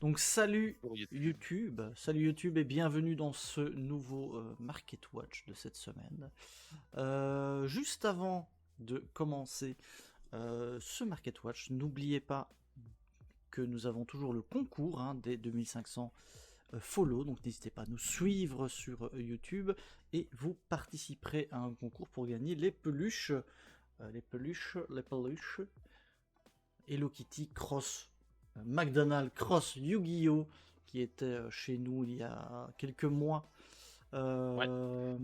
Donc salut Pour YouTube. YouTube et bienvenue dans ce nouveau Market Watch de cette semaine. Juste avant de commencer ce Market Watch, n'oubliez pas que nous avons toujours le concours des 2500 follow, donc n'hésitez pas à nous suivre sur YouTube et vous participerez à un concours pour gagner les peluches, Hello Kitty Cross McDonald's Cross Yu-Gi-Oh! Qui était chez nous il y a quelques mois dans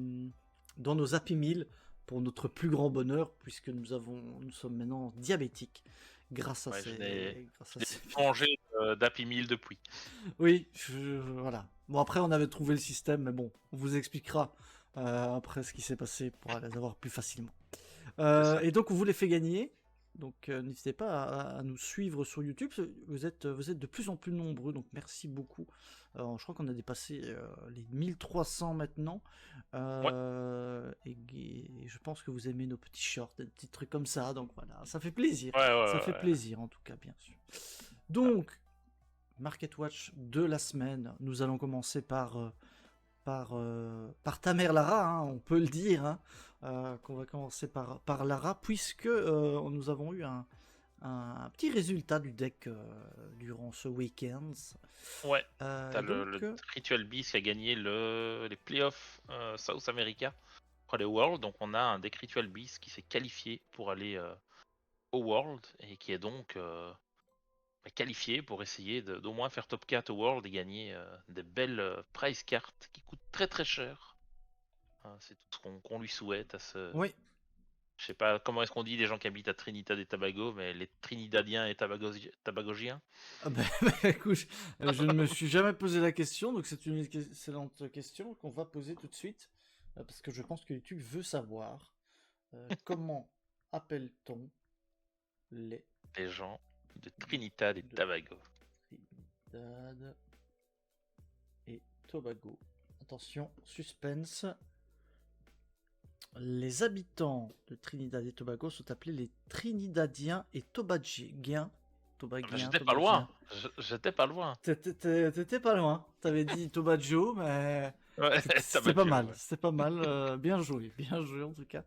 nos Happy Meal pour notre plus grand bonheur, puisque nous sommes maintenant diabétiques grâce à ces. Changé d'Happy Meal depuis. Oui, voilà. Bon, après, on avait trouvé le système, mais bon, on vous expliquera après ce qui s'est passé pour les avoir plus facilement. Et donc, on vous les fait gagner. Donc n'hésitez pas à nous suivre sur YouTube, vous êtes de plus en plus nombreux, donc merci beaucoup. Je crois qu'on a dépassé les 1300 maintenant, et je pense que vous aimez nos petits shorts, des petits trucs comme ça, donc voilà, ça fait plaisir, ça fait plaisir en tout cas, bien sûr. Donc, Market Watch de la semaine, nous allons commencer par ta mère Lara, hein, on peut le dire, qu'on va commencer par Lara, puisque nous avons eu un petit résultat du deck durant ce week-end. Ouais, t'as le Ritual Beast qui a gagné les playoffs South America pour les Worlds, donc on a un deck Ritual Beast qui s'est qualifié pour aller au World et qui est donc qualifié pour essayer d'au moins faire top 4 au World et gagner des belles prize cards qui coûtent très très cher. C'est tout ce qu'on lui souhaite à ce... Oui. Je sais pas comment est-ce qu'on dit les gens qui habitent à Trinidad et Tobago, mais les Trinidadiens et Tobagogiens. Écoute, je ne me suis jamais posé la question, donc c'est une excellente question qu'on va poser tout de suite, parce que je pense que YouTube veut savoir comment appelle-t-on les gens de Trinidad et Tobago. Trinidad et Tobago. Attention, suspense. Les habitants de Trinidad et Tobago sont appelés les Trinidadiens et Tobagiens. J'étais pas loin. J'étais pas loin. T'étais pas loin. T'avais dit Tobaggio, mais c'était pas mal. C'était pas mal. Bien joué en tout cas.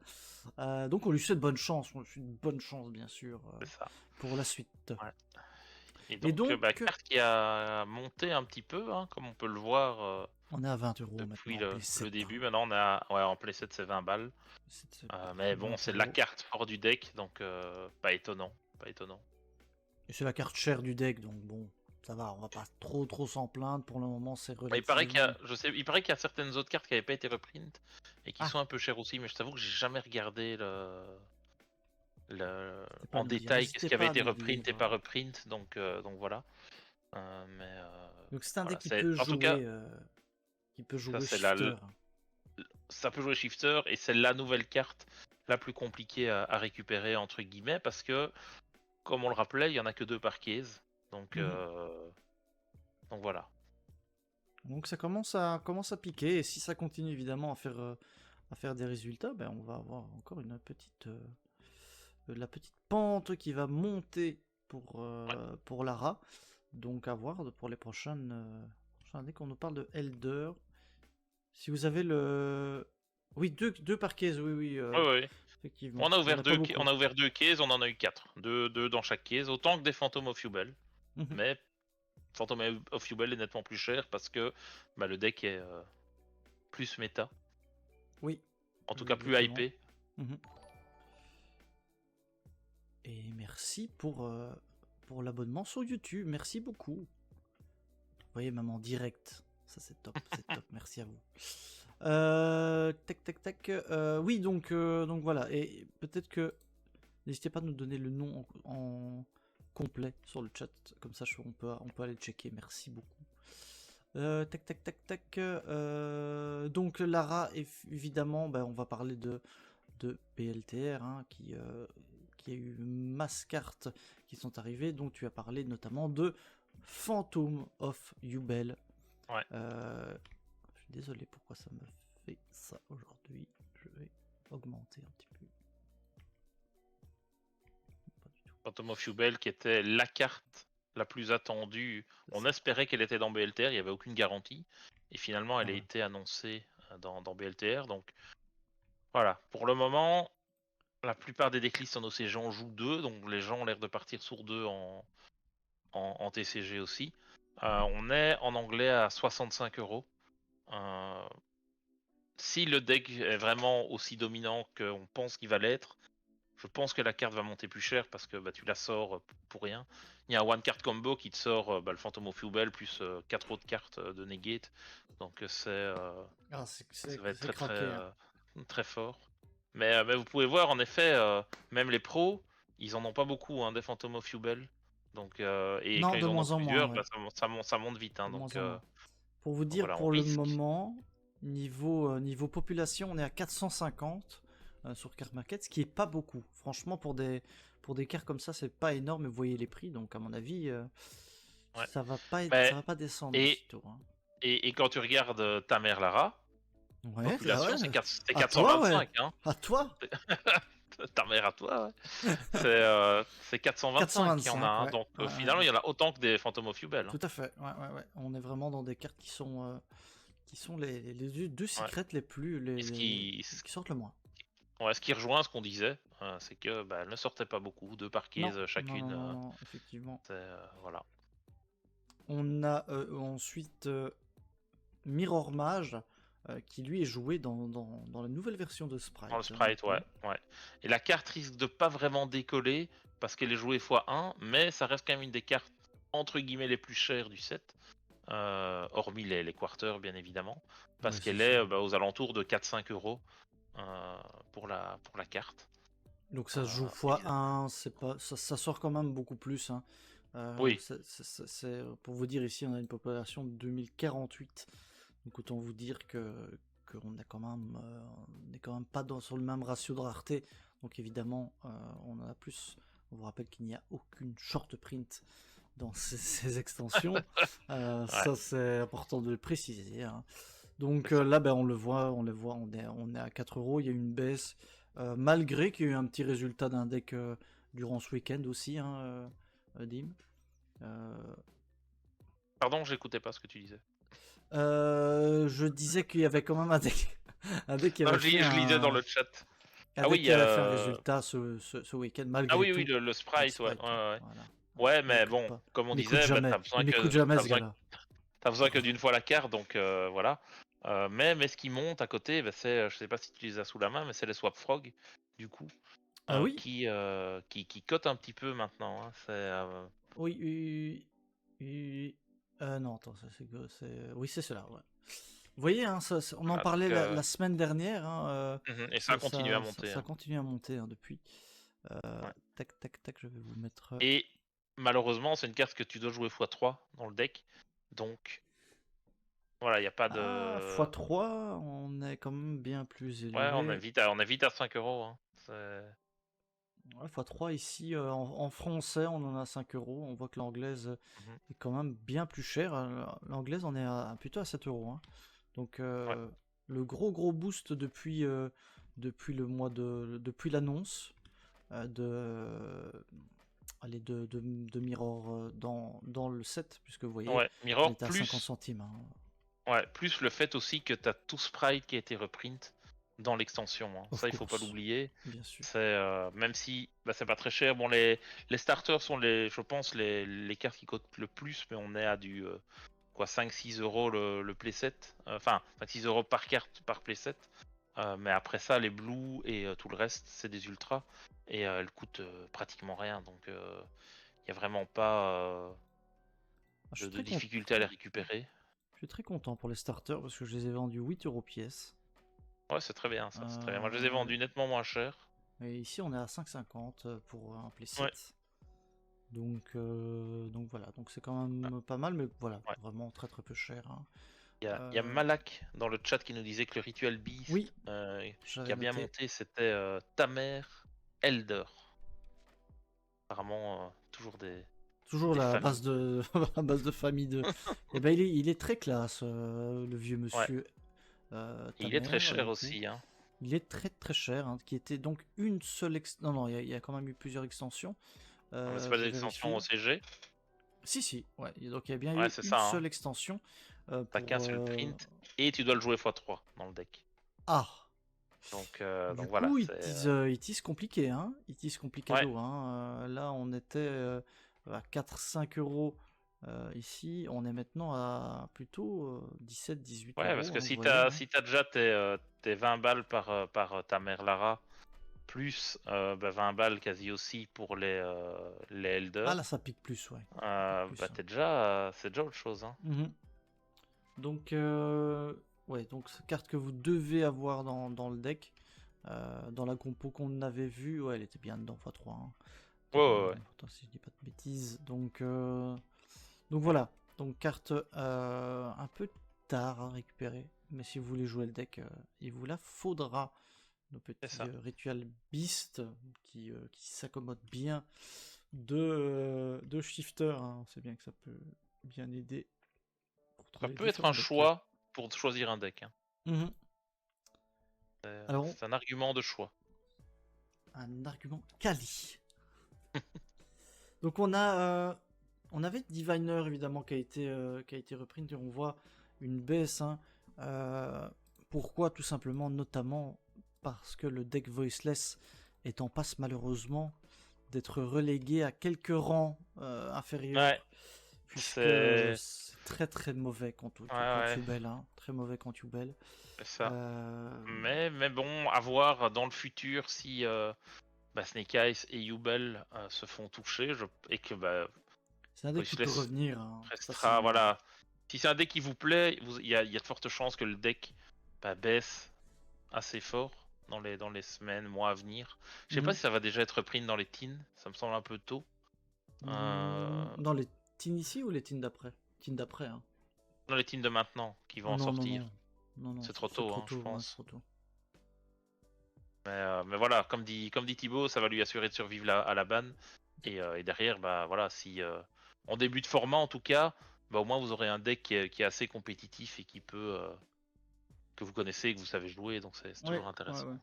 Donc on lui souhaite bonne chance. Bien sûr, pour la suite. Ouais. Et donc carte qui a monté un petit peu, comme on peut le voir. On est à 20 € depuis maintenant. le début. Maintenant, on a en play 7, c'est 20 balles. Mais bon, c'est la carte hors du deck, donc pas étonnant. Et c'est la carte chère du deck, donc bon, ça va, on va pas trop s'en plaindre. Pour le moment, c'est relativement... Il paraît qu'il y a certaines autres cartes qui n'avaient pas été reprint et qui sont un peu chères aussi, mais je t'avoue que j'ai jamais regardé en détail qu'est-ce qui avait été reprint et pas reprint, donc voilà. Donc c'est un deck qui peut jouer Shifter. Ça peut jouer Shifter et c'est la nouvelle carte la plus compliquée à récupérer entre guillemets parce que, comme on le rappelait, il y en a que 2 par case, donc voilà. Donc ça commence à piquer, et si ça continue évidemment à faire des résultats, ben on va avoir encore une petite la petite pente qui va monter pour Lara. Donc à voir pour les prochaines dès qu'on nous parle de Elder. Si vous avez le... Oui, deux par case, oui. Oui. Effectivement. On a ouvert deux cases, on en a eu 4. Deux dans chaque case, autant que des Phantom of Yubel. Mais Phantom of Yubel est nettement plus cher parce que le deck est plus méta. Oui. En tout cas, plus hypé. Et merci pour l'abonnement sur YouTube. Merci beaucoup. Vous voyez, même en direct. Ça, c'est top. Merci à vous. Tac. Oui, donc voilà. Et peut-être que... N'hésitez pas à nous donner le nom en complet sur le chat. Comme ça, on peut aller le checker. Merci beaucoup. Tac. Donc Lara, évidemment, on va parler de PLTR, qui a eu masse cartes qui sont arrivées. Donc tu as parlé notamment de Phantom of Yubel. Ouais. Je suis désolé pourquoi ça me fait ça aujourd'hui. Je vais augmenter un petit peu. Phantom of Yubel qui était la carte la plus attendue. On espérait qu'elle était dans BLTR, il n'y avait aucune garantie. Et finalement, elle a été annoncée dans BLTR. Donc voilà, pour le moment, la plupart des decklists en OCG en jouent 2. Donc les gens ont l'air de partir sur 2 en TCG aussi. On est en anglais à 65€. Si le deck est vraiment aussi dominant qu'on pense qu'il va l'être, je pense que la carte va monter plus cher parce que tu la sors pour rien. Il y a un one card combo qui te sort le Phantom of Fuel plus 4 autres cartes de negate. Donc ça va être très craqué, très fort. Mais vous pouvez voir en effet, même les pros, ils en ont pas beaucoup des Phantom of Fuel. Donc et Non, quand de ils en ont moins en moins, plusieurs, ouais. Ça monte vite. De Donc moins en moins. Pour vous dire, voilà, on pour le risque. moment, niveau population, on est à 450 sur Card Market, ce qui est pas beaucoup. Franchement, pour des cartes comme ça, c'est pas énorme. Vous voyez les prix, donc à mon avis, Ouais. ça va pas Mais, ça va pas descendre de et, sitôt. Hein. et quand tu regardes ta mère Lara, Ouais, population, c'est ouais. 4, c'est À toi, ouais. 425. Hein. À toi. Ta mère à toi, ouais. C'est 425 qu'il y en a. 425, Hein. ouais. Donc Ouais, finalement, ouais. il y en a autant que des Phantom of Fuel. Hein. Tout à fait. Ouais, ouais, ouais. On est vraiment dans des cartes qui sont les deux Ouais. secrets les plus qui sortent le moins. Ouais, ce qui rejoint ce qu'on disait, c'est que elle ne sortait pas beaucoup, 2 par Non, case non, non, chacune. non, non, effectivement. Voilà. On a ensuite Mirror Mage qui lui est joué dans la nouvelle version de Sprite. Dans le sprite, ouais. Et la carte risque de pas vraiment décoller parce qu'elle est jouée x1, mais ça reste quand même une des cartes entre guillemets les plus chères du set. Hormis les quarters bien évidemment, parce Ouais, qu'elle c'est est sûr. aux alentours de 4-5€ pour la carte. Donc ça se joue x1, c'est pas, ça sort quand même beaucoup plus. Hein. Oui, Pour vous dire, ici on a une population de 2048. Donc autant vous dire qu'on est quand même, on est quand même pas sur le même ratio de rareté. Donc évidemment, on en a plus. On vous rappelle qu'il n'y a aucune short print dans ces extensions. ouais, Ça c'est important de le préciser. Hein. Donc c'est ça. là, on le voit, on est à 4€. Il y a une baisse, malgré qu'il y ait eu un petit résultat d'un deck durant ce week-end aussi, hein, Dim. Pardon, j'écoutais pas ce que tu disais. Je disais qu'il y avait quand même un deck, un deck qui Non, avait fait je lisais dans un, le chat. un Ah deck oui, qui avait fait un résultat ce week-end, ah malgré oui, oui, tout. le Avec sprite, ouais. Voilà. Ouais, Il mais m'écoute bon, pas. comme on Il m'écoute disait, jamais. Il m'écoute jamais, ce gars-là. t'as besoin que d'une fois la carte, donc voilà. Mais ce qui monte à côté, c'est, je sais pas si tu les as sous la main, mais c'est les Swap Frog, du coup, Ah oui, qui cotent un petit peu maintenant. Hein. oui, non, attends, oui, c'est cela, ouais. Vous voyez, hein, on en Voilà, parlait donc, la semaine dernière, hein, et ça a continué à monter. ça Hein. continue à monter hein, depuis. Ouais. Tac, tac, tac, je vais vous mettre. Et malheureusement, c'est une carte que tu dois jouer x3 dans le deck, donc voilà, il n'y a pas Ah, de. x3, on est quand même bien plus Ouais, élevé. on est vite à 5€. Hein. Ouais, x3 ici, en français, on en a 5€. On voit que l'anglaise Mhm. est quand même bien plus chère. L'anglaise, on est plutôt à 7€. Hein. Donc, Ouais. le gros boost depuis l'annonce de Mirror dans le set, puisque vous voyez, Ouais, on Mirror était à 50 centimes. Hein. ouais, plus le fait aussi que tu as tout sprite qui a été reprint dans l'extension. Hein. Of Ça, il faut pas course, l'oublier. bien sûr. C'est même si c'est pas très cher. Bon, les starters sont je pense les cartes qui coûtent le plus, mais on est à du 5-6€ le playset. Enfin, 5-6€ par carte par playset. Mais après ça, les blues et tout le reste, c'est des ultras et elles coûtent pratiquement rien. Donc il y a vraiment pas Je suis de très difficulté à les récupérer. Je suis très content pour les starters parce que je les ai vendus 8€ pièce. Ouais, c'est très bien ça, c'est très bien. Moi, je les ai vendus nettement moins cher. Et ici, on est à 5,50 pour un playset. Ouais. Donc voilà, donc c'est quand même pas mal, mais voilà, Ouais. vraiment très très peu cher. Hein. Il y a Malak dans le chat qui nous disait que le rituel Beast Oui, qui a bien monté, c'était Tamer Elder. Apparemment, toujours toujours des la familles. base de la base de famille de. Eh ben il est très classe, le vieux Ouais. monsieur. Il est très Tamer, cher du coup. aussi. Hein. Il est très très cher, hein, qui était donc une seule non, il y a quand même eu plusieurs extensions. Mais c'est Je pas des vais extensions vérifier. OCG. Si, ouais. Donc il y a bien Ouais, eu c'est une ça. seule extension T'as qu'un seul print et tu dois le jouer x3 dans le deck. Ah. Donc Du voilà, coup, c'est. it is compliqué, hein. It is Ouais, complicado, hein. Là, on était à 4-5 euros ici. On est maintenant à plutôt 17-18 ouais, parce euros, que hein, vous si voyez, t'as hein. si t'as déjà tes 20 balles par ta mère Lara, plus 20 balles quasi aussi pour les Ah Elders, là, ça pique plus, ouais. Ça pique plus, hein. c'est déjà autre chose. Hein. Mhm. Donc, ouais, donc cette carte que vous devez avoir dans le deck, dans la compo qu'on avait vue, ouais, elle était bien dedans x3, hein. Ouais, ouais, ouais. Attends, si je dis pas de bêtises. Donc voilà. Donc carte un peu tard à récupérer. Mais si vous voulez jouer le deck, il vous la faudra. Nos C'est petits ça. rituels Beast qui s'accommodent bien de Shifter, hein. On sait bien que ça peut bien aider contre Ça les peut être différents un decks. choix pour choisir un deck. Hein. Mhm. Alors, C'est un argument de choix. un argument quali. Donc on avait Diviner évidemment qui a été reprint et on voit une baisse, hein. Pourquoi? Tout simplement, notamment parce que le deck Voiceless est en passe malheureusement d'être relégué à quelques rangs Ouais, inférieurs, puisque c'est c'est très très mauvais ouais, ouais, Yubel, hein. Très mauvais contre Yubel. c'est ça. Euh, Mais bon, à voir dans le futur si Snake Eyes et Yubel se font toucher et que c'est un deck qui peut Voiceless revenir, hein, restera. facilement, hein. Voilà. Si c'est un deck qui vous plaît, il y a de fortes chances que le deck baisse assez fort dans les semaines, mois à venir. Je sais pas Mhm. si ça va déjà être print dans les teens, ça me semble un peu tôt. Dans les teams ici ou les teams d'après? Teams d'après, hein. Dans les teens de maintenant qui vont Ah en non, non, sortir. non. Non, non, C'est trop c'est tôt, trop hein, je tôt, ouais, c'est pense. trop tôt. Mais voilà, comme dit Thibaut, ça va lui assurer de survivre à la ban. Et derrière, voilà, si en début de format en tout cas, au moins vous aurez un deck qui est assez compétitif et qui peut que vous connaissez, que vous savez jouer, donc c'est Ouais, toujours ouais, intéressant. ouais.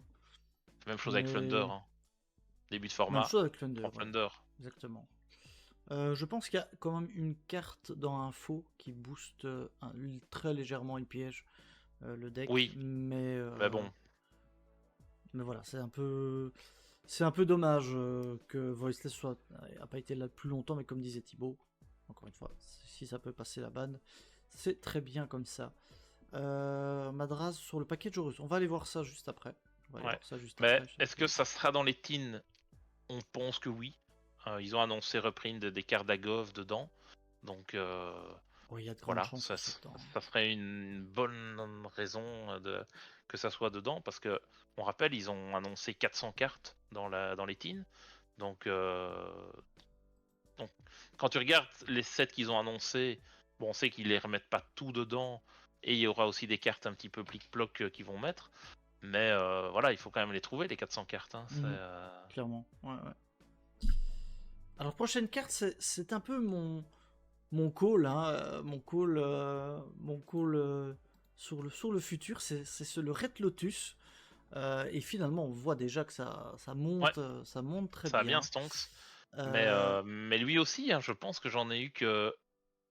Même chose avec Flunder, Mais hein. Début de même format, chose avec Thunder, prends ouais, Flunder. exactement. Je pense qu'il y a quand même une carte dans Info qui booste très légèrement une piège le deck, Oui, mais bon, mais voilà, c'est un peu dommage que Voiceless a pas été là plus longtemps, mais comme disait Thibaut, encore une fois, si ça peut passer la banne, c'est très bien comme ça. Madras sur le package Horus, on va aller voir ça juste après. On va aller ouais. voir ça juste Mais après. est-ce que ça sera dans les teens? On pense que oui. Ils ont annoncé reprint des cartes d'Agov dedans, donc Oui, il y a de grandes voilà, chances que ça, ce soit dedans. ça serait une bonne raison que ça soit dedans, parce que on rappelle, ils ont annoncé 400 cartes dans les teens, donc, quand tu regardes les sets qu'ils ont annoncés, on sait qu'ils les remettent pas tout dedans, et il y aura aussi des cartes un petit peu plic-ploc qu'ils vont mettre, mais voilà, il faut quand même les trouver les 400 cartes. Hein, Clairement, ouais, ouais. Alors, prochaine carte, c'est un peu mon call, hein, mon call sur le futur, c'est le Red Lotus. Et finalement, on voit déjà que Ouais, ça monte très ça a bien bien. Stonks. Mais, Euh, mais lui aussi, hein, je pense que j'en ai eu que.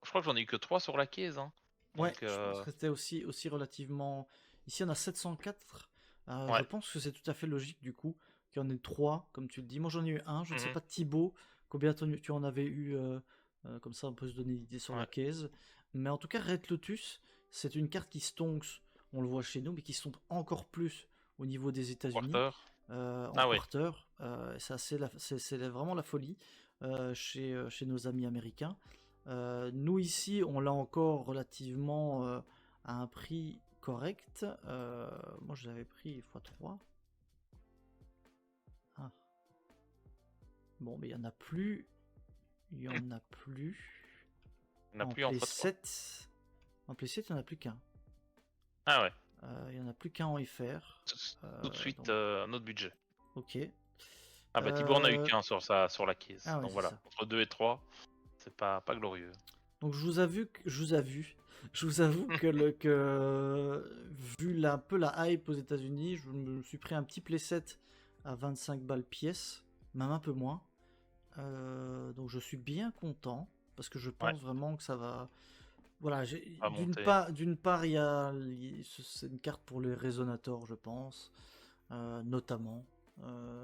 Je crois que j'en ai eu que 3 sur la caisse. Hein. ouais, Donc, je pense que c'était aussi relativement. Ici, on a 704. Je ouais. pense que c'est tout à fait logique du coup qu'il y en ait 3, comme tu le dis. Moi, j'en ai eu un. Je ne sais Mhm, pas, Thibaut, combien tu en avais eu. Comme ça, on peut se donner une idée sur la ouais. caisse. Mais en tout cas, Red Lotus, c'est une carte qui stonks. On le voit chez nous, mais qui stomp encore plus au niveau des États-Unis. Quarter. En Ah oui. quarter. C'est vraiment la folie chez nos amis américains. Nous ici, on l'a encore relativement à un prix correct. Moi, je l'avais pris x3. Ah. Bon, mais il y en a plus. Il y en a plus. On n'a En plus en Play x3. 7. En Play 7, il n'y en a plus qu'un. Ah ouais. Il n'y en a plus qu'un en FR. Tout de suite, Donc, notre budget. ok. Ah bah Thibaut en a eu qu'un sur la caisse. Ah ouais, Donc c'est voilà. ça. Entre 2 et 3, c'est pas glorieux. Donc je vous avoue vu un peu la hype aux États-Unis, je me suis pris un petit playset à 25 balles pièce, même un peu moins. Donc je suis bien content parce que je pense vraiment que ça va. Voilà, À d'une monter. part, c'est une carte pour les résonateurs, je pense, notamment.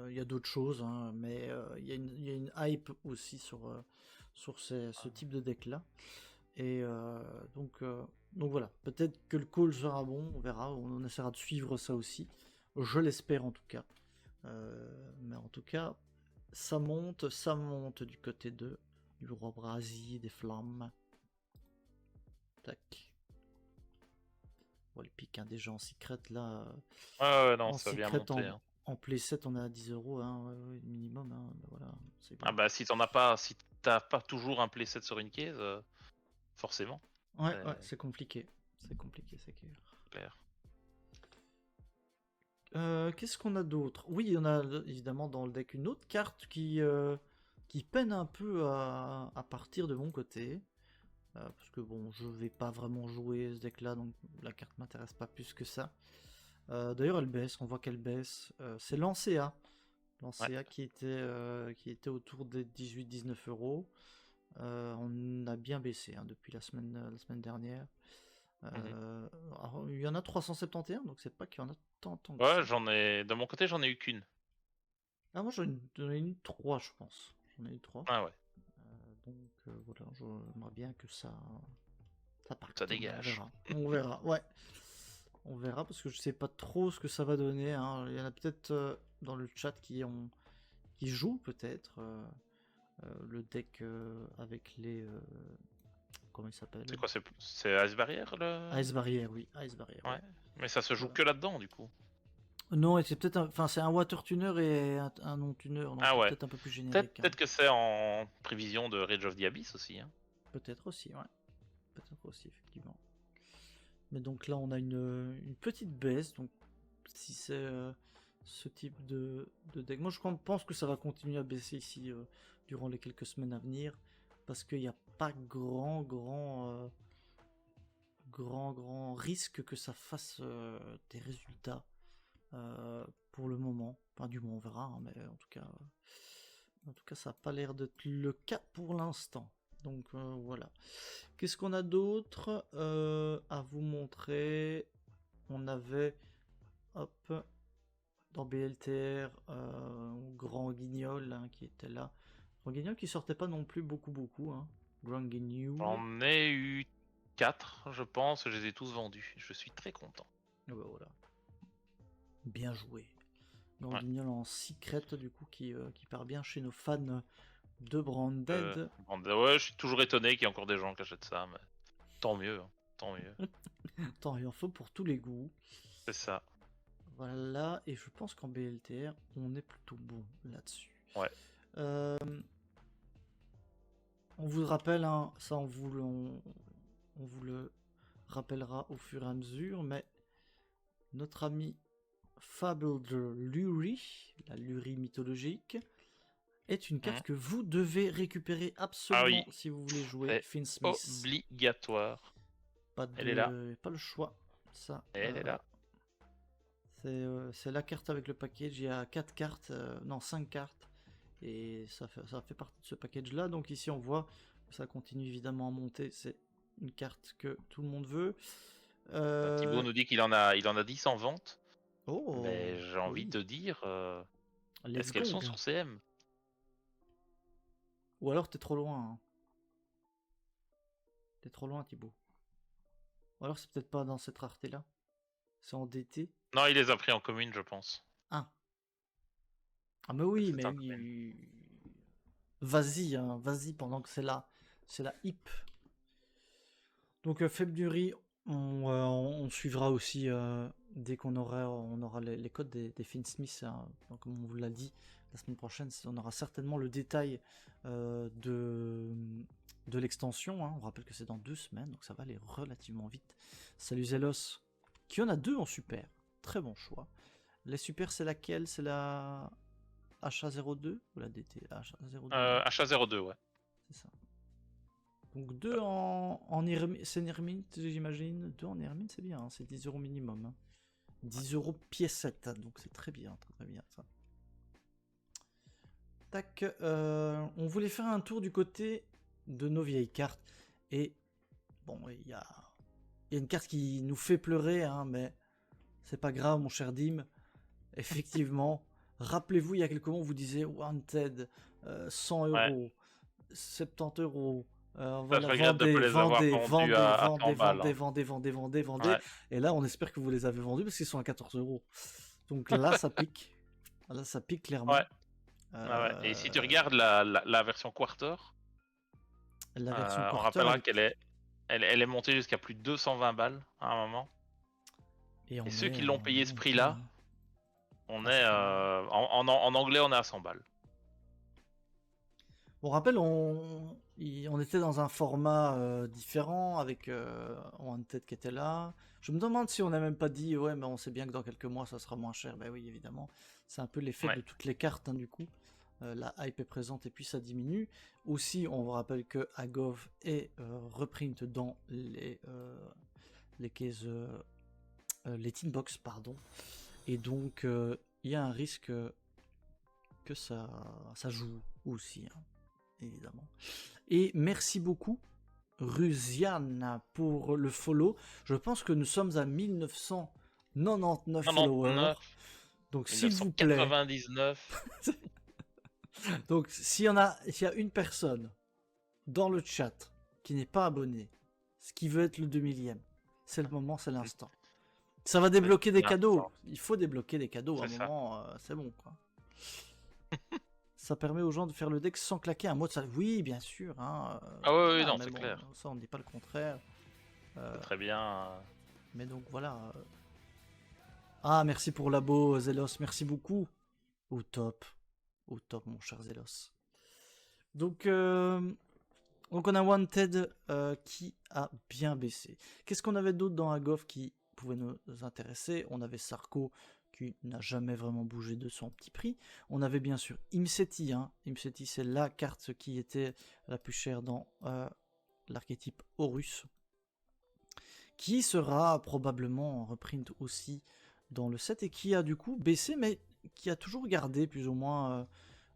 Il y a d'autres choses, hein, mais il y a une hype aussi sur ce type de deck-là. Et donc voilà, peut-être que le call sera bon, on verra, on essaiera de suivre ça aussi. Je l'espère en tout cas. Mais en tout cas, ça monte du côté du roi Brasi, des flammes. Tac. Bon, le pic, hein, déjà en secret là. Ouais, non, En ça vient secret, monter. Hein. en playset, on est à 10 euros, hein, ouais, minimum. Hein, ben voilà, c'est bon. Ah bah, si t'as pas toujours un playset sur une case, forcément. Ouais, c'est compliqué. C'est compliqué, c'est clair. Qu'est-ce qu'on a d'autre? Oui, on a évidemment dans le deck une autre carte qui peine un peu à partir de mon côté. Parce que bon, je vais pas vraiment jouer ce deck là, donc la carte m'intéresse pas plus que ça. D'ailleurs, elle baisse, on voit qu'elle baisse. C'est l'Ancea. L'Ancea qui était autour des 18-19 euros. On a bien baissé hein, depuis la semaine dernière. Alors, il y en a 371, donc c'est pas qu'il y en a tant que ça. De mon côté, j'en ai eu qu'une. Ah, moi j'en ai une 3, je pense. J'en ai eu 3. Ah ouais, Donc voilà, j'aimerais bien que ça parte. ça Mais dégage. On verra, ouais. On verra parce que je sais pas trop ce que ça va donner. Hein. Il y en a peut-être dans le chat qui jouent peut-être le deck avec les. Comment il s'appelle? C'est quoi, c'est Ice Barrier le. Ice Barrier, oui. Ice Barrier, Ouais. Mais ça se joue Voilà. que là-dedans, du coup. Non, et c'est peut-être enfin c'est un water tuner et un non tuner, donc Ah c'est ouais. peut-être un peu plus générique. Hein. Peut-être que c'est en prévision de Rage of the Abyss aussi. Hein. Peut-être aussi, ouais. Peut-être aussi, effectivement. Mais donc là, on a une petite baisse. Donc, si c'est ce type de deck, moi je pense que ça va continuer à baisser ici durant les quelques semaines à venir. Parce qu'il n'y a pas grand risque que ça fasse des résultats pour le moment. Enfin, du moins, on verra, hein, mais en tout cas, ça n'a pas l'air d'être le cas pour l'instant. Donc voilà. Qu'est-ce qu'on a d'autre à vous montrer? On avait, hop, dans BLTR, Grand Guignol hein, qui était là. Grand Guignol qui sortait pas non plus beaucoup. Hein. Grand Guignol. J'en ai eu 4, je pense. Je les ai tous vendus. Je suis très content. Ah bah voilà. Bien joué. Grand Guignol en secret du coup qui part bien chez nos fans de Branded. Ouais, je suis toujours étonné qu'il y ait encore des gens qui achètent ça, mais tant mieux, hein. Tant mieux. Tant il en faut pour tous les goûts. C'est ça. Voilà, et je pense qu'en BLTR, on est plutôt bon là-dessus. Ouais. On vous le rappelle, hein, ça on vous le rappellera au fur et à mesure, mais notre ami Fable de Luri, la Luri mythologique, est une carte que vous devez récupérer absolument si vous voulez jouer Finsmith. Obligatoire. Elle est là. Pas le choix. Ça, elle est là. C'est la carte avec le package. Il y a 4 cartes, non 5 cartes. Et ça fait partie de ce package là. Donc ici on voit que ça continue évidemment à monter. C'est une carte que tout le monde veut. Thibaut nous dit qu'il en a 10 en vente. Oh, mais j'ai envie de dire, est-ce qu'elles sont sur CM? Ou alors t'es trop loin. Hein. T'es trop loin Thibaut. Ou alors c'est peut-être pas dans cette rareté là. C'est en DT. Non, il les a pris en commune, je pense. Ah. Ah mais oui, mais vas-y, hein, vas-y pendant que c'est la hip. Donc February, on suivra aussi dès qu'on aura les codes des Finsmith. Hein, donc, comme on vous l'a dit, la semaine prochaine, on aura certainement le détail de l'extension. Hein. On rappelle que c'est dans 2 semaines, donc ça va aller relativement vite. Salut Zelos, qui en a 2 en super. Très bon choix. Les super, c'est laquelle? C'est la HA02 ou la DT? HA02. HA02, ouais. C'est ça. Donc 2 en Hermine, c'est une Hermine, j'imagine. 2 en Hermine, c'est bien, hein, c'est 10 € minimum. Hein. 10 € piécette, donc c'est très bien ça. Tac, on voulait faire un tour du côté de nos vieilles cartes. Et bon, il y a une carte qui nous fait pleurer, hein, mais c'est pas grave, mon cher Dim. Effectivement, rappelez-vous, il y a quelques mois, on vous disait Wanted, 100 euros, 70 euros. Voilà, je regrette de ne pas les avoir vendus à 100 balles. Vendez. Et là, on espère que vous les avez vendus parce qu'ils sont à 14 euros. Donc là, ça pique. Là, ça pique clairement. Ouais. Et si tu regardes la version Quarter, la version on Quarter, rappellera qu'elle est montée jusqu'à plus de 220 balles à un moment. Et ceux qui l'ont payé ce prix-là, on est en anglais, on est à 100 balles. On rappelle, on était dans un format différent avec Wanted qui était là. Je me demande si on n'a même pas dit ouais, mais on sait bien que dans quelques mois ça sera moins cher. Ben oui, évidemment, c'est un peu l'effet de toutes les cartes, hein, du coup. La hype est présente et puis ça diminue. Aussi, on vous rappelle que Agov est reprint dans les cases, les Teen Box, pardon. Et donc, il y a un risque que ça joue aussi, hein, évidemment. Et merci beaucoup, Rusiane, pour le follow. Je pense que nous sommes à 1999 followers. Donc, s'il vous plaît. 1999. Donc, s'il y a une personne dans le chat qui n'est pas abonnée, ce qui veut être le 2000e, c'est le moment, c'est l'instant. Ça va débloquer des cadeaux. Il faut débloquer des cadeaux. À un moment, c'est bon, quoi. Ça permet aux gens de faire le deck sans claquer un mot de ça. Oui, bien sûr. Hein, oui, non, c'est clair. Ça, on ne dit pas le contraire. C'est très bien. Mais donc, voilà. Ah, merci pour l'abo, Zelos. Merci beaucoup. Au top, mon cher Zelos. Donc on a Wanted qui a bien baissé. Qu'est-ce qu'on avait d'autre dans Agov qui pouvait nous intéresser? On avait Sarko qui n'a jamais vraiment bougé de son petit prix. On avait bien sûr Imseti. Hein. Imseti, c'est la carte qui était la plus chère dans l'archétype Horus, qui sera probablement en reprint aussi dans le set et qui a du coup baissé, mais qui a toujours gardé plus ou moins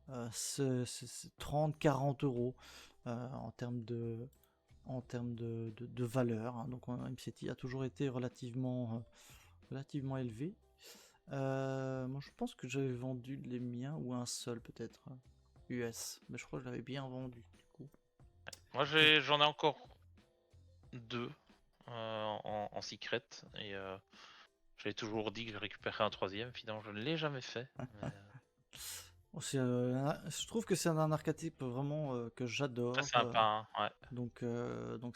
30-40 euros en termes de valeur. Hein. Donc MCT a toujours été relativement élevé. Moi je pense que j'avais vendu les miens ou un seul peut-être US, mais je crois que je l'avais bien vendu du coup. Moi j'en ai encore 2 en secret et j'avais toujours dit que je récupérerais un 3e. Finalement je ne l'ai jamais fait. Je trouve que c'est un archétype vraiment que j'adore. Très sympa, hein, ouais. Donc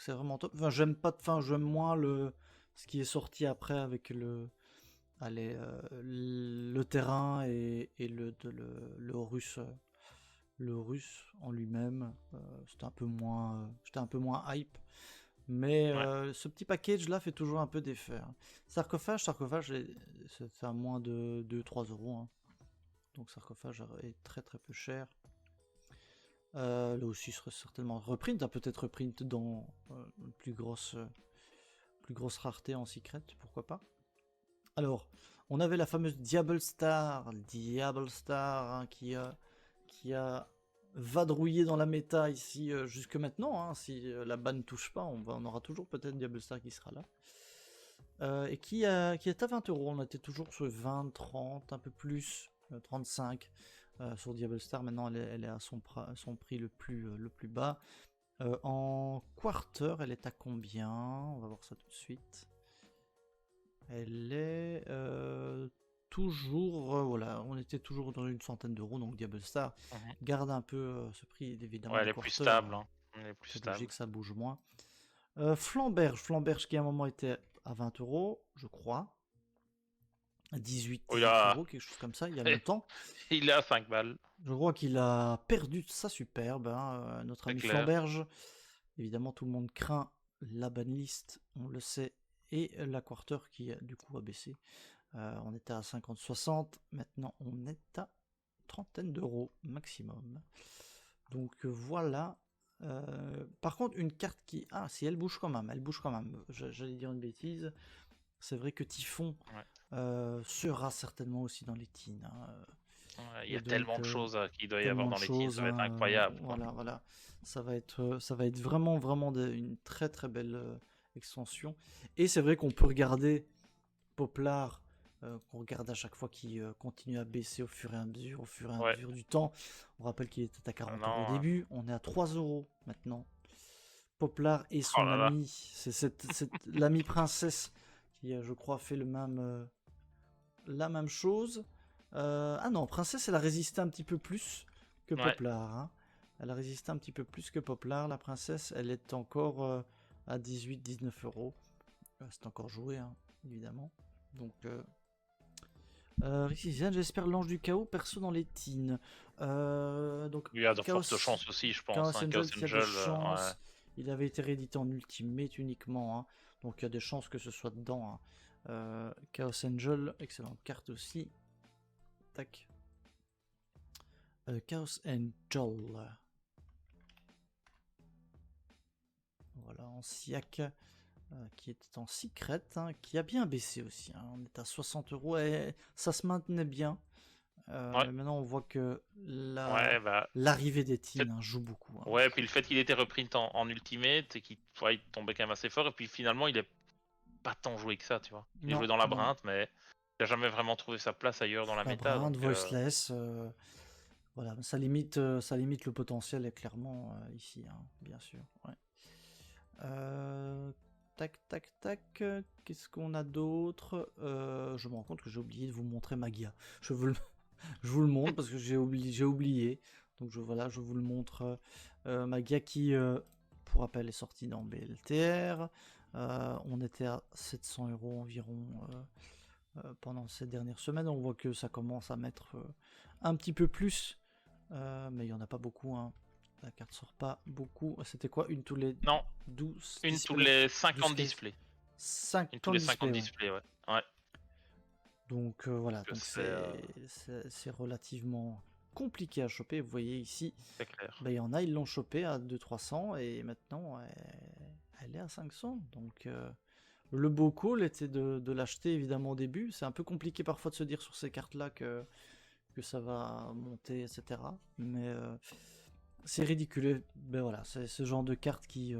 c'est vraiment top. Enfin, j'aime moins ce qui est sorti après avec le terrain et le Horus. Le Horus en lui-même, j'étais un peu moins hype. Mais ce petit package là fait toujours un peu d'effet. Hein. Sarcophage, c'est à moins de 2-3 euros. Hein. Donc Sarcophage est très très peu cher. Là aussi serait certainement reprint, peut-être reprint dans une plus grosse rareté en secret, pourquoi pas. Alors, on avait la fameuse Diable Star hein, qui a vadrouillé dans la méta ici jusque maintenant. Hein, si la ban ne touche pas, on aura toujours peut-être Diable Star qui sera là. Et qui est à 20 euros. On était toujours sur 20, 30, un peu plus, 35 sur Diable Star. Maintenant, elle est à son prix le plus bas. En quarter, elle est à combien? On va voir ça tout de suite. Elle est toujours, voilà, on était toujours dans une centaine d'euros, donc Diable Star garde un peu ce prix, évidemment. Ouais, elle est plus stable. Hein. C'est logique, ça bouge moins. Flamberge qui à un moment était à 20 euros, je crois. 18 euros, quelque chose comme ça, il y a longtemps. Il est à 5 balles. Je crois qu'il a perdu sa superbe, hein, notre ami Flamberge. Évidemment, tout le monde craint la banlist, on le sait, et la quarter qui du coup a baissé. On était à 50-60, maintenant on est à trentaine d'euros maximum. Donc voilà. Par contre, une carte qui... Ah, si elle bouge quand même, j'allais dire une bêtise. C'est vrai que Typhon sera certainement aussi dans les teens. Hein. Il y a tellement de choses qu'il doit y avoir dans les teams, ça va être hein, incroyable. voilà. Ça va être vraiment, vraiment une très, très belle extension. Et c'est vrai qu'on peut regarder Poplar, qu'on regarde à chaque fois qui continue à baisser au fur et à mesure du temps. On rappelle qu'il était à 40 € au début, on est à 3 € maintenant. Poplar et son ami, c'est l'ami princesse qui, je crois, fait la même chose. Ah non, princesse, elle a résisté un petit peu plus que Poplar. Hein. Elle a résisté un petit peu plus que Poplar. La princesse, elle est encore à 18-19 €. C'est encore joué, hein, évidemment. Donc, j'espère l'ange du chaos, perso dans les teens. Donc, il y a de fortes chances aussi, je pense. Chaos Angel, il y a des chances. Il avait été réédité en Ultimate uniquement. Hein. Donc, il y a des chances que ce soit dedans. Hein. Chaos Angel, excellente carte aussi. Tac. Chaos Angel. Voilà, en SIAC. Qui était en secret, hein, qui a bien baissé aussi. Hein. On est à 60 € et ça se maintenait bien. Mais maintenant, on voit que l'arrivée des teens joue beaucoup. Hein. Ouais, puis le fait qu'il était repris en Ultimate et qu'il tombait quand même assez fort, et puis finalement, il est pas tant joué que ça, tu vois. Il est joué dans Labyrinthe, mais il n'a jamais vraiment trouvé sa place ailleurs dans la méta. Labyrinthe, Voiceless, voilà, ça limite le potentiel, clairement, ici, hein, bien sûr. Ouais. Tac, tac, tac. Qu'est-ce qu'on a d'autre? Je me rends compte que j'ai oublié de vous montrer Magia. Je vous le montre parce que j'ai oublié. Donc je vous le montre. Magia qui, pour rappel, est sorti dans BLTR. On était à 700 € environ pendant ces dernières semaines. On voit que ça commence à mettre un petit peu plus. Mais il n'y en a pas beaucoup. Hein. La carte sort pas beaucoup. C'était quoi? Une tous les 12 Une tous les 50 displays. 50 tous les 50 displays, ouais. Donc voilà, donc c'est relativement compliqué à choper. Vous voyez ici, il y en a, ils l'ont chopé à 200-300 et maintenant elle est à 500. Donc le beau call était de l'acheter évidemment au début. C'est un peu compliqué parfois de se dire sur ces cartes-là que ça va monter, etc. Mais c'est ridicule. Ben voilà, c'est ce genre de cartes qui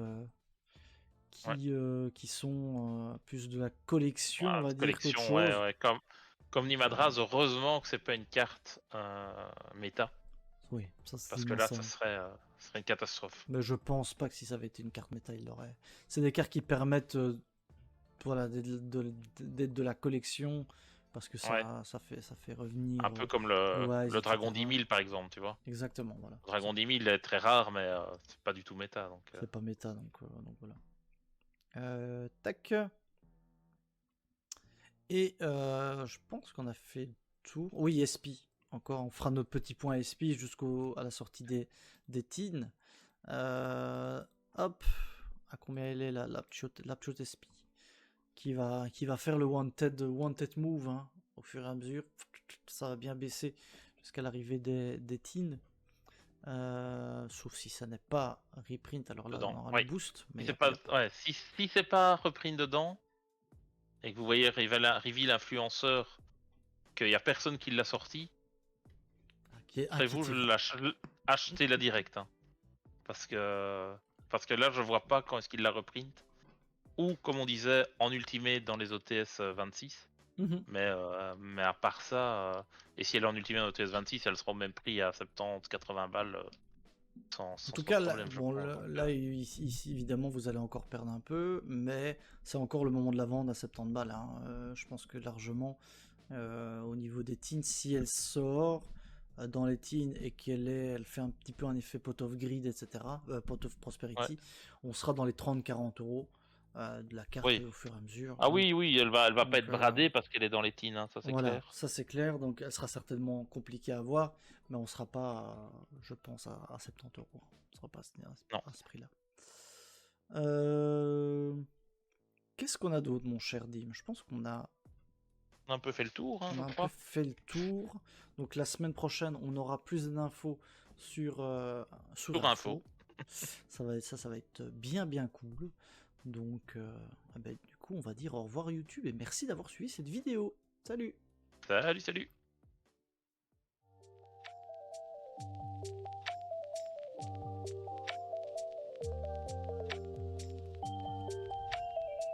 sont plus de la collection, on va dire, qu'autre chose. Comme Nimadraz, heureusement que c'est pas une carte méta. Oui, ça c'est parce que là, ça serait une catastrophe. Mais je pense pas que si ça avait été une carte méta, il l'aurait. C'est des cartes qui permettent d'être de la collection parce que ça fait revenir. Un peu comme le Dragon 10 000 par exemple, tu vois. Exactement, voilà. Le Dragon 10 000 est très rare, mais c'est pas du tout méta. C'est pas méta, donc voilà. Tac. Et je pense qu'on a fait le tour. Oui, SP. Encore, on fera notre petit point SP jusqu'à la sortie des teens. Hop. À combien elle est la Pchot SP qui va faire le wanted move hein, au fur et à mesure. Ça va bien baisser jusqu'à l'arrivée des teens. Sauf si ça n'est pas reprint, alors là on aura le boost. Mais si c'est pas reprint dedans, et que vous voyez Reveal l'influenceur, qu'il n'y a personne qui l'a sorti, vous achetez la direct. Hein. Parce que là, je vois pas quand est-ce qu'il la reprint. Ou, comme on disait, en ultimate dans les OTS 26. Mais à part ça, et si elle est en ultimate en OTS 26, elle sera au même prix à 70-80 balles. En tout cas, là, ici, évidemment, vous allez encore perdre un peu, mais c'est encore le moment de la vendre à 70 balles. Hein. Je pense que largement, au niveau des teens, si elle sort dans les teens et elle fait un petit peu un effet pot of greed, etc., pot of prosperity, on sera dans les 30-40 € de la carte au fur et à mesure. Ah oui, elle va pas être bradée parce qu'elle est dans les teens, hein, ça c'est clair. Ça c'est clair, donc elle sera certainement compliquée à avoir, mais on sera pas, je pense, à 70 €. On sera pas à ce prix-là. Qu'est-ce qu'on a d'autre, mon cher Dim? Je pense qu'on a un peu fait le tour. Hein, on a un peu fait le tour. Donc la semaine prochaine, on aura plus d'infos sur info. ça va être bien cool. Donc, du coup, on va dire au revoir YouTube et merci d'avoir suivi cette vidéo. Salut. Salut.